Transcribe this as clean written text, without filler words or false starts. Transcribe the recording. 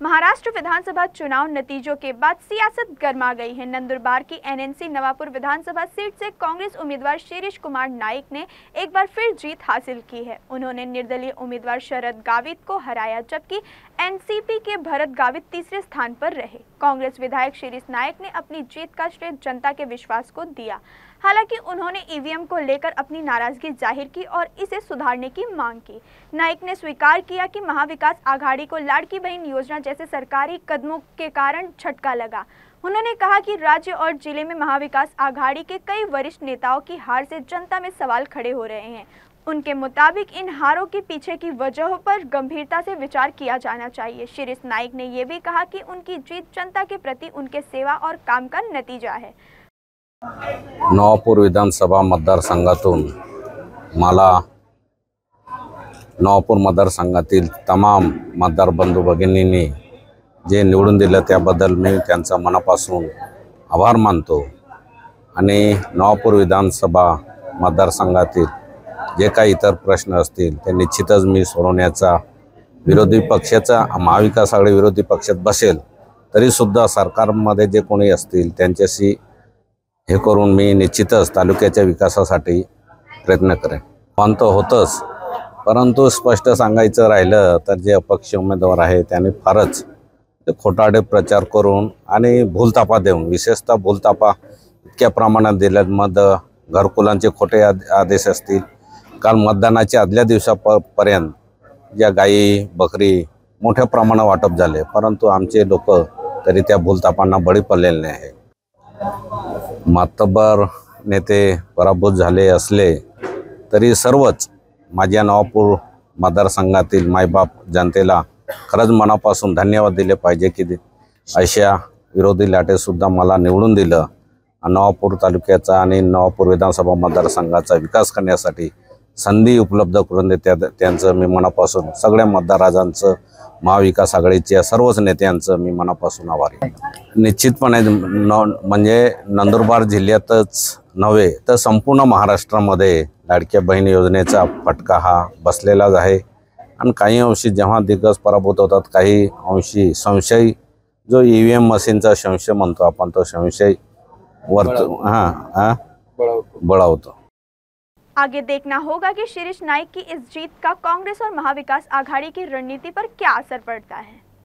महाराष्ट्र विधानसभा चुनाव नतीजों के बाद सियासत गर्मा गई है। नंदुरबार की एनएनसी नवापुर विधानसभा सीट से कांग्रेस उम्मीदवार शिरीष कुमार नाइक ने एक बार फिर जीत हासिल की है। उन्होंने निर्दलीय उम्मीदवार शरद गावित को हराया, जबकि एनसीपी के भरत गावित तीसरे स्थान पर रहे। कांग्रेस विधायक शिरीष नाइक ने अपनी जीत का श्रेय जनता के विश्वास को दिया। हालांकि उन्होंने ईवीएम को लेकर अपनी नाराजगी जाहिर की और इसे सुधारने की मांग की। नाइक ने स्वीकार किया कि महाविकास आघाड़ी को लाड़की बहन योजना जैसे सरकारी कदमों के कारण झटका लगा। उन्होंने कहा कि राज्य और जिले में महाविकास आघाड़ी के कई वरिष्ठ नेताओं की हार से जनता में सवाल खड़े हो रहे हैं। उनके मुताबिक इन हारों के पीछे की वजहों पर गंभीरता से विचार किया जाना चाहिए। शिरीष नाइक ने यह भी कहा कि उनकी जीत जनता के प्रति उनके सेवा और काम का नतीजा है। नवापूर विधानसभा मतदारसंघातून मला नवापूर मतदारसंघातील तमाम मतदार बंधू भगिनींनी जे निवडून दिलं त्याबद्दल मी त्यांचा मनापासून आभार मानतो। आणि नवापूर विधानसभा मतदारसंघातील जे काही इतर प्रश्न असतील ते निश्चितच मी सोडवण्याचा विरोधी पक्षाचा महाविकास आघाडी विरोधी पक्षात बसेल तरी सुद्धा सरकारमध्ये जे कोणी असतील त्यांच्याशी हे करून मी निश्चितच तालुक्याच्या विकासासाठी प्रयत्न करेन। मानतो होतच, परंतु स्पष्ट सांगायचं राहिलं तर जे अपक्ष उमेदवार आहे त्यांनी फारच खोटाडे प्रचार करून आणि भूलतापा देऊन, विशेषतः भूलतापा इतक्या प्रमाणात दिल्यात। मध घरकुलांचे खोटे आदेश असतील, काल मतदानाच्या आदल्या दिवसापर्यंत ज्या गायी बकरी मोठ्या प्रमाणात वाटप झाले, परंतु आमचे लोक तरी त्या भूलतापांना बळी पडलेले नाही। मातबर नेते पराभूत झाले असले तरी सर्वच माझ्या नवापूर मतदारसंघातील मायबाप जनतेला खरंच मनापासून धन्यवाद दिले पाहिजे की अशा विरोधी लाटे सुद्धा मला निवडून दिलं। नवापूर तालुक्याचा आणि नवापूर विधानसभा मतदारसंघाचा विकास करण्यासाठी संधी उपलब्ध करून त्यांचं मी मनापासून सगळ्या मतदारांचं, महाविकास आघाडीच्या सर्वच नेत्यांचं मी मनापासून आभारी आहे। निश्चितपणे म्हणजे नंदुरबार जिल्ह्यातच नव्हे तर संपूर्ण महाराष्ट्रामध्ये लाडक्या बहीण योजनेचा फटका हा बसलेलाच आहे। आणि काही अंशी जेव्हा दिग्गज पराभूत होतात, काही अंशी संशय जो ईवीएम मशीनचा संशय म्हणतो आपण, तो संशय बळावतो। आगे देखना होगा कि शिरीष नाइक की इस जीत का कांग्रेस और महाविकास आघाड़ी की रणनीति पर क्या असर पड़ता है।